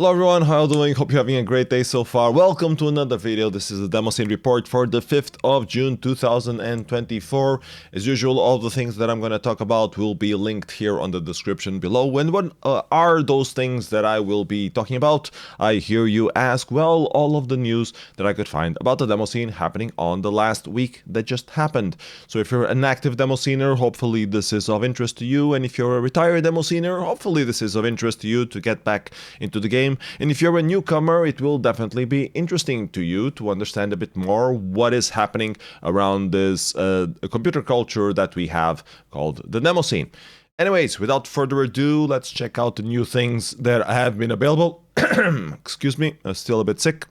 Hello everyone, how are you doing? Hope you're having a great day so far. Welcome to another video. This is the Demoscene report for the 5th of June 2024. As usual, all the things that I'm going to talk about will be linked here on the description below. And what are those things that I will be talking about? I hear you ask. Well, all of the news that I could find about the Demoscene happening on the last week that just happened. So if you're an active Demoscener, hopefully this is of interest to you. And if you're a retired Demoscener, hopefully this is of interest to you to get back into the game. And if you're a newcomer, it will definitely be interesting to you to understand a bit more what is happening around this computer culture that we have called the Demoscene. Anyways, without further ado, let's check out the new things that have been available. Excuse me, I'm still a bit sick.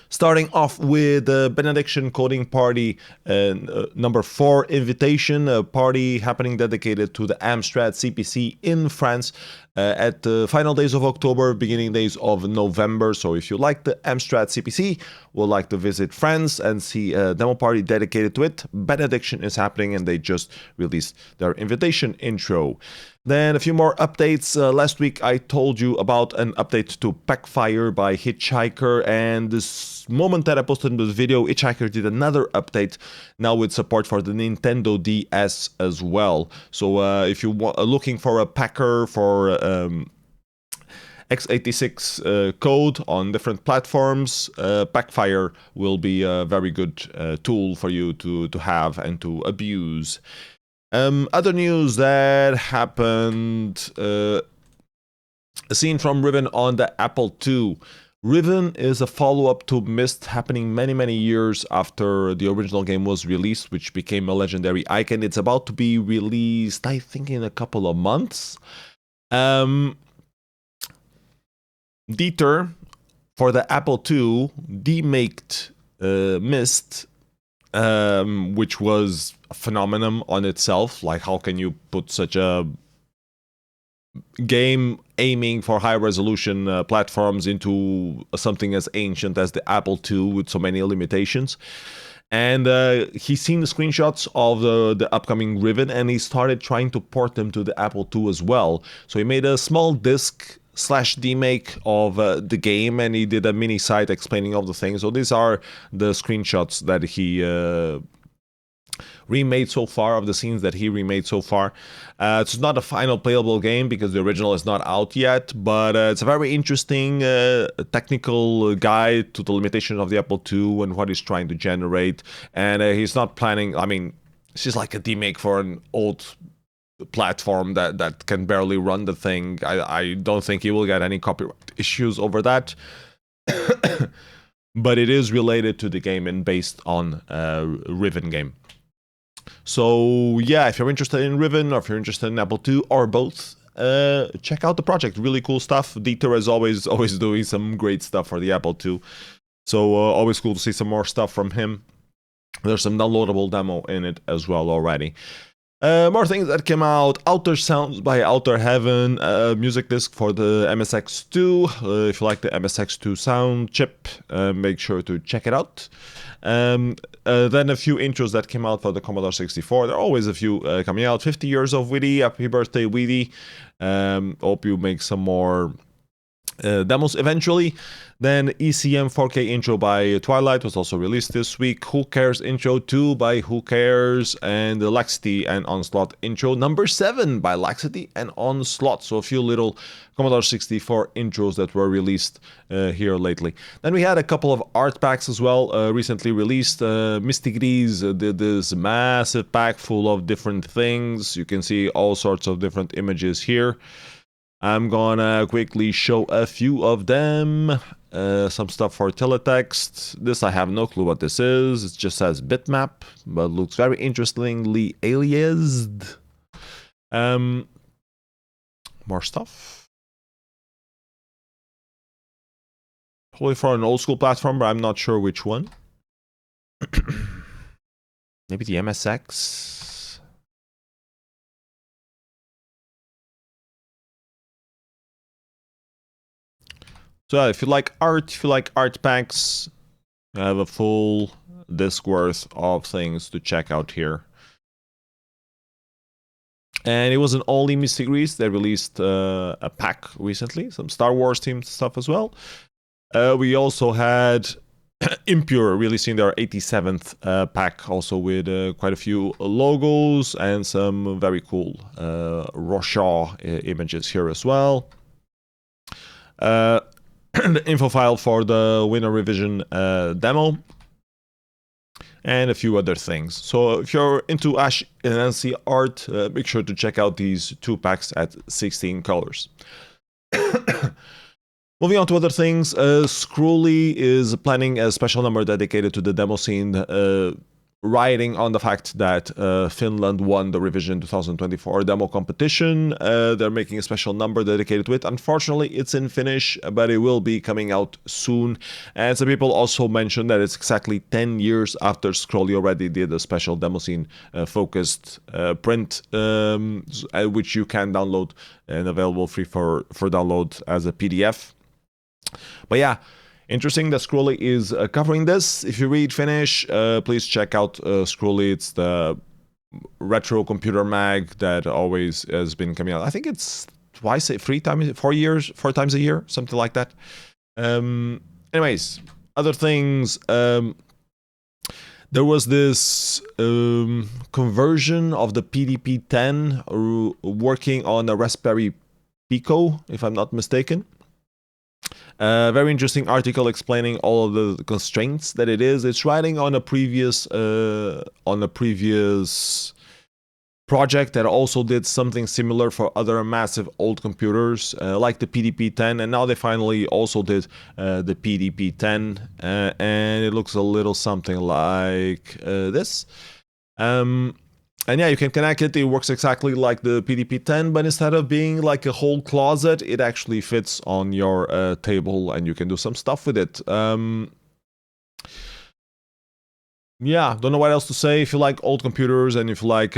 Starting off with the Benediction coding party number 4 invitation, a party happening dedicated to the AMSCII CPC in France at the final days of October, beginning days of November. So if you like the AMSCII CPC, would like to visit France and see a demo party dedicated to it, Benediction is happening and they just released their invitation intro. Then a few more updates. Last week I told you about an update to Packfire by Hitchhiker, and this moment that I posted in this video, Hitchhiker did another update, now with support for the Nintendo DS as well. So if you're looking for a packer for x86 code on different platforms, Packfire will be a very good tool for you to have and to abuse. Other news that happened, a scene from Riven on the Apple II. Riven is a follow-up to Myst, happening many years after the original game was released, which became a legendary icon. It's about to be released, I think, in a couple of months. Dieter, for the Apple II, demaked Myst, which was a phenomenon on itself. Like, how can you put such a game aiming for high resolution platforms into something as ancient as the Apple II with so many limitations? And he's seen the screenshots of the upcoming Riven, and he started trying to port them to the Apple II as well. So he made a small disk /demake of the game, and he did a mini site explaining all the things. So these are the screenshots that he remade so far, of the scenes that he remade so far. It's not a final playable game because the original is not out yet, but it's a very interesting technical guide to the limitation of the Apple II and what he's trying to generate. And he's not planning, I mean, this is like a demake for an old platform that can barely run the thing. I don't think he will get any copyright issues over that. But it is related to the game and based on Riven game. So yeah, if you're interested in Riven, or if you're interested in Apple II, or both, check out the project. Really cool stuff. Dieter is always doing some great stuff for the Apple II. So always cool to see some more stuff from him. There's some downloadable demo in it as well already. More things that came out. Outer Sounds by Outer Heaven, music disc for the MSX2. If you like the MSX2 sound chip, make sure to check it out. Then a few intros that came out for the Commodore 64. There are always a few coming out. 50 years of Widdy, happy birthday Widdy. Hope you make some more demos eventually. Then ECM 4K intro by Twilight was also released this week. Who Cares intro 2 by Who Cares, and the Laxity+Onslaught intro number 7 by Laxity+Onslaught. So a few little Commodore 64 intros that were released here lately. Then we had a couple of art packs as well, recently released. Mystic Gris did this massive pack full of different things. You can see all sorts of different images here. I'm gonna quickly show a few of them. Some stuff for teletext. This I have no clue what this is. It just says bitmap, but looks very interestingly aliased. More stuff. Probably for an old school platform, but I'm not sure which one. Maybe the MSX. So if you like art, if you like art packs, I have a full disc worth of things to check out here. And it was an all-EMI series. They released a pack recently, some Star Wars themed stuff as well. We also had Impure releasing their 87th pack, also with quite a few logos and some very cool Rorschach images here as well. The info file for the Winter Revision demo, and a few other things. So if you're into Ash and NC art, make sure to check out these 2 packs at 16 colors. Moving on to other things, Skrolli is planning a special number dedicated to the Demoscene, riding on the fact that Finland won the Revision 2024 demo competition. They're making a special number dedicated to it. Unfortunately, it's in Finnish, but it will be coming out soon. And some people also mentioned that it's exactly 10 years after Skrolli already did a special Demoscene focused print, which you can download and available free for download as a PDF. But yeah, interesting that Skrolli is covering this. If you read Finnish, please check out Skrolli. It's the retro computer mag that always has been coming out. I think it's 4 times a year, something like that. Anyways, other things. There was this conversion of the PDP-10 working on a Raspberry Pico, if I'm not mistaken. Very interesting article explaining all of the constraints that it is. It's riding on a previous project that also did something similar for other massive old computers, like the PDP-10, and now they finally also did the PDP-10, and it looks a little something like this. And yeah, you can connect it. It works exactly like the PDP-10, but instead of being like a whole closet, it actually fits on your table, and you can do some stuff with it. Yeah, don't know what else to say. If you like old computers and if you like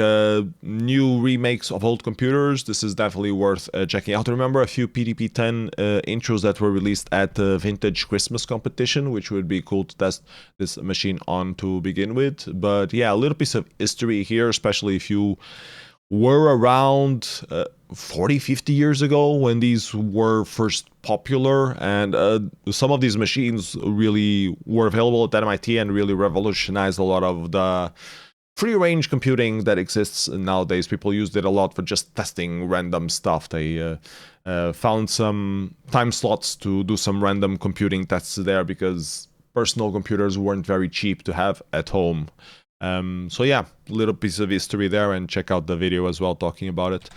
new remakes of old computers, this is definitely worth checking out. Remember a few PDP-10 intros that were released at the Vintage Christmas competition, which would be cool to test this machine on to begin with. But yeah, a little piece of history here, especially if you were around 40, 50 years ago when these were first popular, and some of these machines really were available at MIT and really revolutionized a lot of the free-range computing that exists nowadays. People used it a lot for just testing random stuff. They found some time slots to do some random computing tests there because personal computers weren't very cheap to have at home. So yeah, little piece of history there, and check out the video as well talking about it.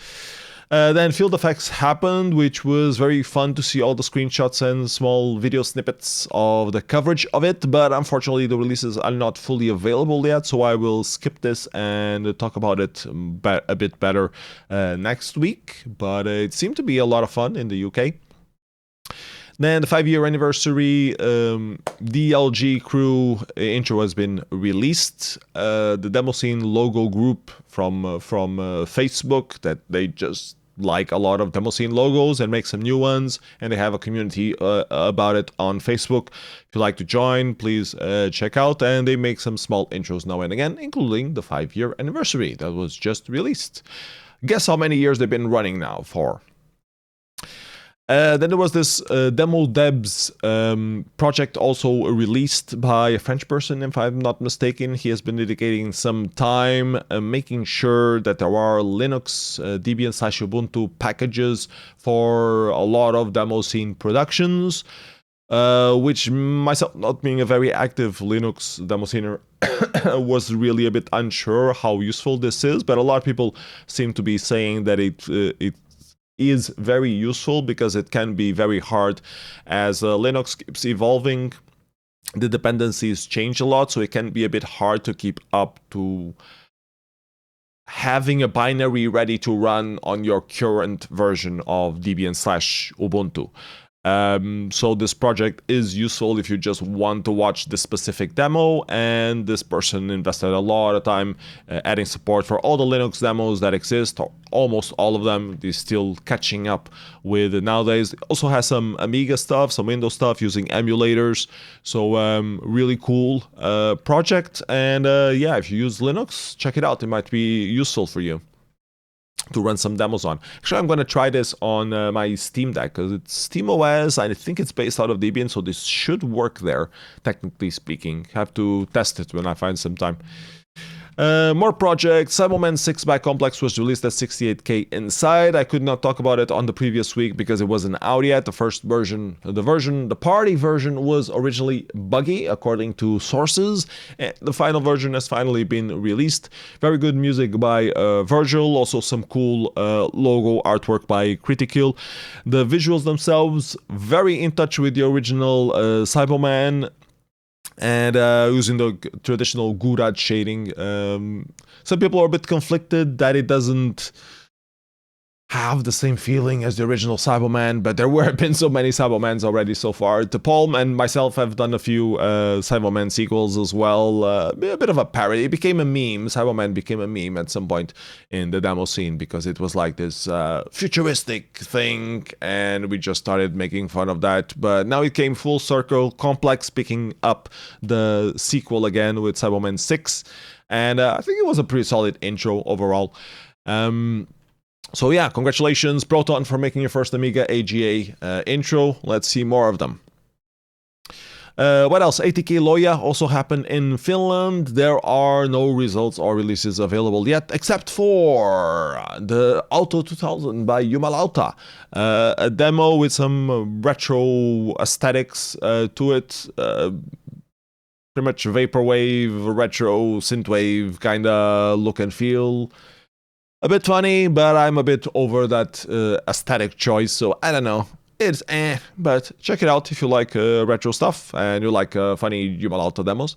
Then field effects happened, which was very fun to see all the screenshots and small video snippets of the coverage of it, but unfortunately the releases are not fully available yet, so I will skip this and talk about it a bit better next week. But it seemed to be a lot of fun in the UK. Then the 5-year anniversary DLG crew intro has been released. The Demoscene logo group from Facebook, that they just like a lot of Demoscene logos and make some new ones, and they have a community about it on Facebook. If you like to join, please check out, and they make some small intros now and again, including the 5-year anniversary that was just released. Guess how many years they've been running now for? Then there was this DemosDeb's project also released by a French person, if I'm not mistaken. He has been dedicating some time making sure that there are Linux, Debian/Ubuntu packages for a lot of Demoscene productions, which myself, not being a very active Linux Demoscener, was really a bit unsure how useful this is, but a lot of people seem to be saying that it is very useful because it can be very hard as Linux keeps evolving. The dependencies change a lot, so it can be a bit hard to keep up to having a binary ready to run on your current version of Debian/Ubuntu. So this project is useful if you just want to watch this specific demo, and this person invested a lot of time adding support for all the Linux demos that exist, or almost all of them. They're still catching up with it nowadays. It also has some Amiga stuff, some Windows stuff using emulators, so really cool project. And yeah, if you use Linux, check it out, it might be useful for you. to run some demos on. Actually, I'm going to try this on my Steam Deck because it's SteamOS. I think it's based out of Debian, so this should work there, technically speaking. Have to test it when I find some time. More projects. cyboman 6 by Complex was released at 68K inside. I could not talk about it on the previous week because it wasn't out yet. The first version, the party version was originally buggy according to sources. And the final version has finally been released. Very good music by Virgil. Also some cool logo artwork by Critical. The visuals themselves very in touch with the original cyboman. And using the traditional Gurad shading. Some people are a bit conflicted that it doesn't have the same feeling as the original cyboman, but there have been so many cybomans already so far. The Palm and myself have done a few cyboman sequels as well. A bit of a parody. It became a meme. Cyboman became a meme at some point in the demo scene because it was like this futuristic thing, and we just started making fun of that. But now it came full circle. Complex picking up the sequel again with cyboman 6, and I think it was a pretty solid intro overall. So yeah, congratulations Proton for making your first Amiga AGA intro. Let's see more of them. What else? ATK-Lohja also happened in Finland. There are no results or releases available yet, except for the Auto 2000 by Jumalauta. A demo with some retro aesthetics to it. Pretty much vaporwave, retro, synthwave kind of look and feel. A bit funny, but I'm a bit over that aesthetic choice, so I don't know. It's but check it out if you like retro stuff and you like funny Jumalauta demos.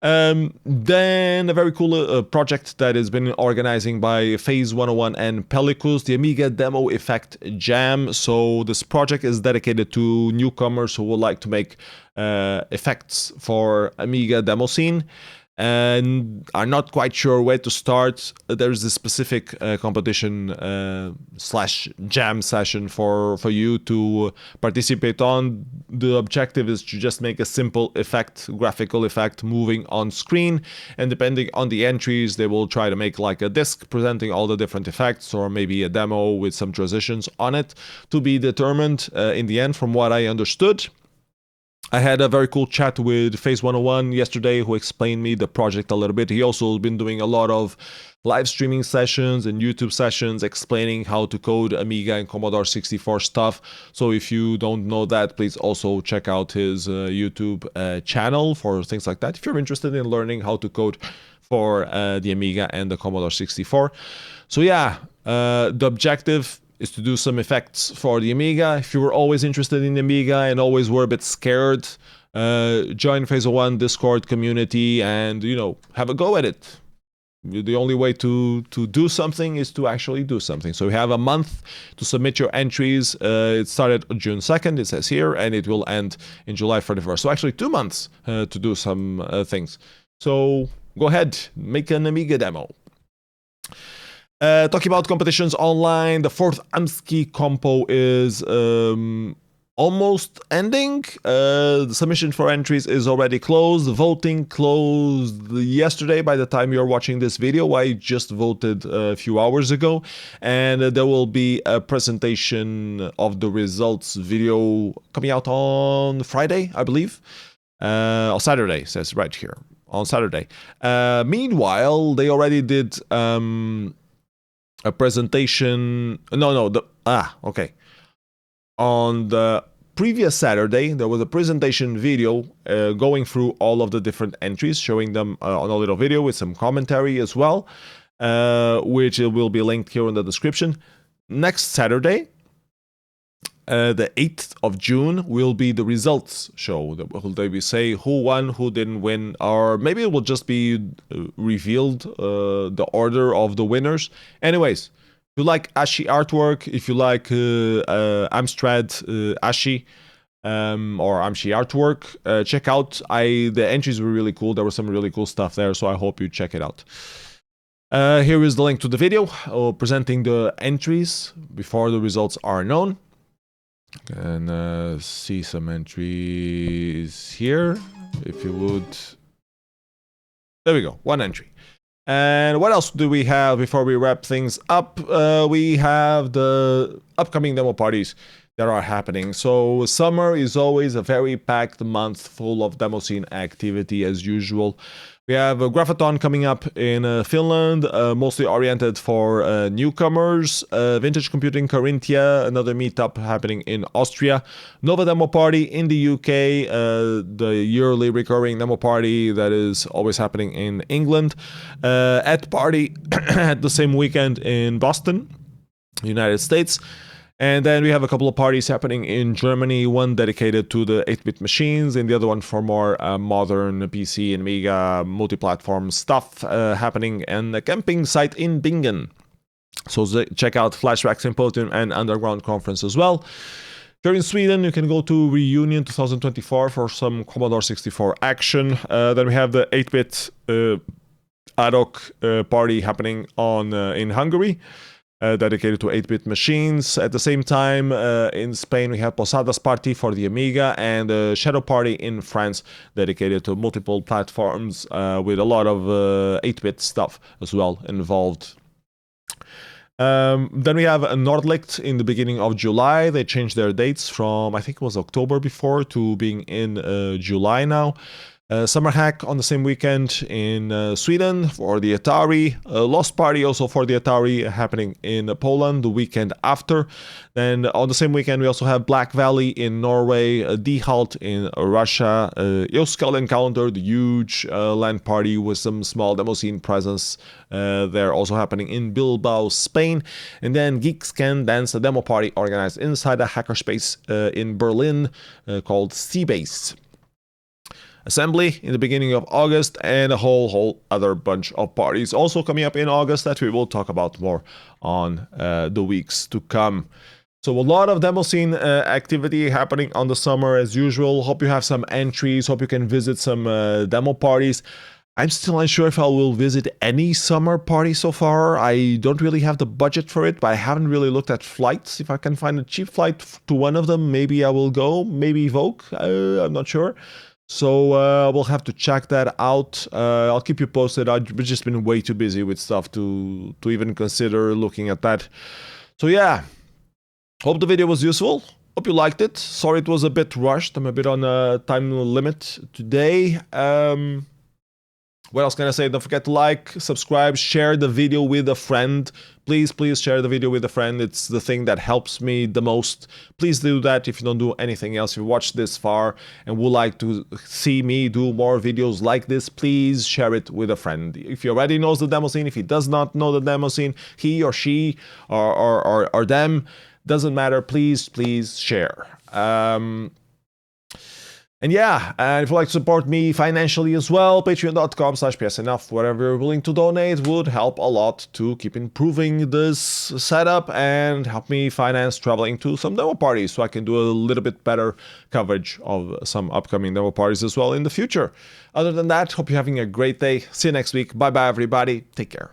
Then a very cool project that has been organizing by Phaze 101 and Pellicus, the Amiga Demo Effect Jam. So this project is dedicated to newcomers who would like to make effects for Amiga Demoscene and are not quite sure where to start. There's this specific competition slash jam session for you to participate on. The objective is to just make a simple effect, graphical effect moving on screen, and depending on the entries they will try to make like a disc presenting all the different effects, or maybe a demo with some transitions on it, to be determined in the end from what I understood. I had a very cool chat with Phaze 101 yesterday who explained me the project a little bit. He also has been doing a lot of live streaming sessions and YouTube sessions explaining how to code Amiga and Commodore 64 stuff. So if you don't know that, please also check out his YouTube channel for things like that, if you're interested in learning how to code for the Amiga and the Commodore 64. So yeah, the objective is to do some effects for the Amiga. If you were always interested in the Amiga and always were a bit scared, join Phaze 1 Discord community and, you know, have a go at it. The only way to do something is to actually do something. So you have a month to submit your entries. It started on June 2nd, it says here, and it will end in July 31st. So actually 2 months to do some things. So go ahead, make an Amiga demo. Talking about competitions online, the 4th AMSCII Compo is almost ending. The submission for entries is already closed. Voting closed yesterday by the time you're watching this video. I just voted a few hours ago, and there will be a presentation of the results video coming out on Friday, I believe. Or Saturday, says right here, on Saturday. Meanwhile, they already did a presentation. Okay. On the previous Saturday, there was a presentation video going through all of the different entries, showing them on a little video with some commentary as well, which will be linked here in the description. Next Saturday, the 8th of June, will be the results show. They will say who won, who didn't win, or maybe it will just be revealed the order of the winners. Anyways, if you like AMSCII artwork, if you like AMSCII AMSCII or AMSCII artwork, check out. The entries were really cool. There was some really cool stuff there, so I hope you check it out. Here is the link to the video presenting the entries before the results are known. And see some entries here, if you would. There we go, one entry. And what else do we have before we wrap things up? We have the upcoming demo parties that are happening. So summer is always a very packed month full of Demoscene activity as usual. We have a Graphathon coming up in Finland, mostly oriented for newcomers. Vintage Computing Carinthia, another meetup happening in Austria. Nova Demo Party in the UK, the yearly recurring demo party that is always happening in England. At Party at the same weekend in Boston, United States. And then we have a couple of parties happening in Germany, one dedicated to the 8-bit machines and the other one for more modern PC and Amiga multi-platform stuff happening in a camping site in Bingen. So check out Flashback Symposium and Underground Conference as well. If you're in Sweden, you can go to Reunion 2024 for some Commodore 64 action. Then we have the 8-bit ad hoc party happening in Hungary. Dedicated to 8-bit machines. At the same time, in Spain, we have Posadas Party for the Amiga and Shadow Party in France, dedicated to multiple platforms with a lot of 8-bit stuff as well involved. Then we have a Nordlicht in the beginning of July. They changed their dates from, I think it was October before, to being in July now. Summer Hack on the same weekend in Sweden for the Atari. Lost Party also for the Atari happening in Poland the weekend after. Then on the same weekend we also have Black Valley in Norway, D-Halt in Russia, Euskal Encounter, the huge LAN party with some small Demoscene presence there also happening in Bilbao, Spain. And then Geeks Can Dance, a demo party organized inside a hackerspace in Berlin called Seabase. Assembly in the beginning of August, and a whole other bunch of parties also coming up in August that we will talk about more on the weeks to come. So a lot of Demoscene activity happening on the summer as usual. Hope you have some entries, hope you can visit some demo parties. I'm still unsure if I will visit any summer party so far. I don't really have the budget for it, but I haven't really looked at flights. If I can find a cheap flight to one of them, maybe I will go, maybe Evoke, I'm not sure. So we'll have to check that out. I'll keep you posted. I've just been way too busy with stuff to even consider looking at that. So yeah, hope the video was useful. Hope you liked it. Sorry it was a bit rushed. I'm a bit on a time limit today. What else can I say? Don't forget to like, subscribe, share the video with a friend. Please share the video with a friend. It's the thing that helps me the most. Please do that if you don't do anything else. If you watched this far and would like to see me do more videos like this, please share it with a friend. If he already knows the Demoscene, if he does not know the Demoscene, he or she or them, doesn't matter. Please share. And yeah, and if you'd like to support me financially as well, patreon.com/psnf, whatever you're willing to donate would help a lot to keep improving this setup and help me finance traveling to some demo parties so I can do a little bit better coverage of some upcoming demo parties as well in the future. Other than that, hope you're having a great day. See you next week. Bye-bye, everybody. Take care.